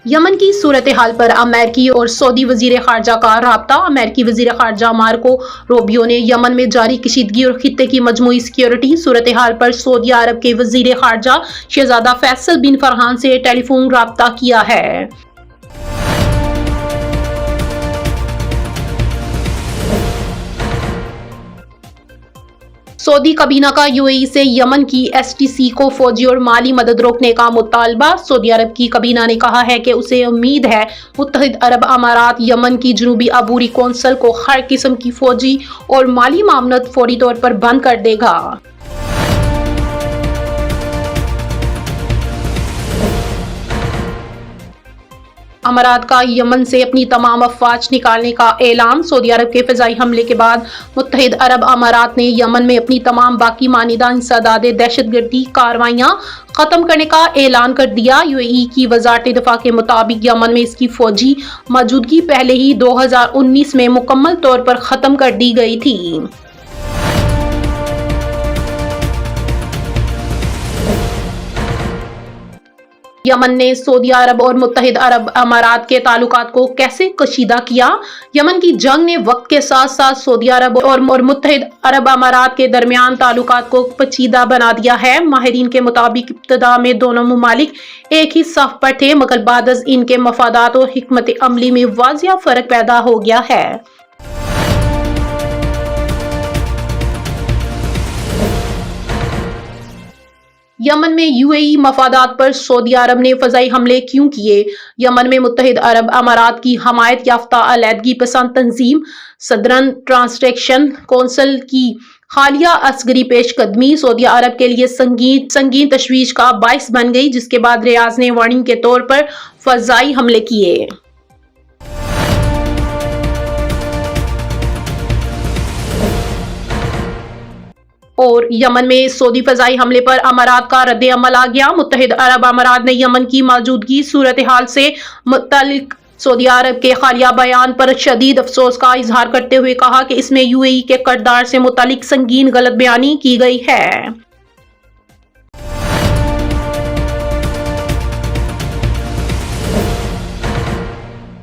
یمن کی صورتحال پر امریکی اور سعودی وزیر خارجہ کا رابطہ۔ امریکی وزیر خارجہ مارکو روبیو نے یمن میں جاری کشیدگی اور خطے کی مجموعی سیکیورٹی صورتحال پر سعودی عرب کے وزیر خارجہ شہزادہ فیصل بن فرحان سے ٹیلی فون رابطہ کیا ہے۔ سعودی کابینہ کا یو اے ای سے یمن کی ایس ٹی سی کو فوجی اور مالی مدد روکنے کا مطالبہ۔ سعودی عرب کی کابینہ نے کہا ہے کہ اسے امید ہے متحدہ عرب امارات یمن کی جنوبی عبوری کونسل کو ہر قسم کی فوجی اور مالی معاونت فوری طور پر بند کر دے گا۔ امارات کا یمن سے اپنی تمام افواج نکالنے کا اعلان۔ سعودی عرب کے فضائی حملے کے بعد متحدہ عرب امارات نے یمن میں اپنی تمام باقی ماندہ انسداد دہشت گردی کارروائیاں ختم کرنے کا اعلان کر دیا۔ یو اے ای کی وزارت دفاع کے مطابق یمن میں اس کی فوجی موجودگی پہلے ہی 2019 میں مکمل طور پر ختم کر دی گئی تھی۔ یمن نے سعودی عرب اور متحدہ عرب امارات کے تعلقات کو کیسے کشیدہ کیا؟ یمن کی جنگ نے وقت کے ساتھ ساتھ سعودی عرب اور متحدہ عرب امارات کے درمیان تعلقات کو پیچیدہ بنا دیا ہے۔ ماہرین کے مطابق ابتدا میں دونوں ممالک ایک ہی صف پر تھے، مگر بعد از ان کے مفادات اور حکمت عملی میں واضح فرق پیدا ہو گیا ہے۔ یمن میں یو اے ای مفادات پر سعودی عرب نے فضائی حملے کیوں کیے؟ یمن میں متحدہ عرب امارات کی حمایت یافتہ علیحدگی پسند تنظیم سدرن ٹرانسیکشن کونسل کی حالیہ عسکری پیش قدمی سعودی عرب کے لیے سنگین تشویش کا باعث بن گئی، جس کے بعد ریاض نے وارننگ کے طور پر فضائی حملے کیے۔ اور یمن میں سعودی فضائی حملے پر امارات کا رد عمل آ گیا۔ متحدہ عرب امارات نے یمن کی موجودگی صورتحال سے متعلق سعودی عرب کے حالیہ بیان پر شدید افسوس کا اظہار کرتے ہوئے کہا کہ اس میں یو اے ای کے کردار سے متعلق سنگین غلط بیانی کی گئی ہے۔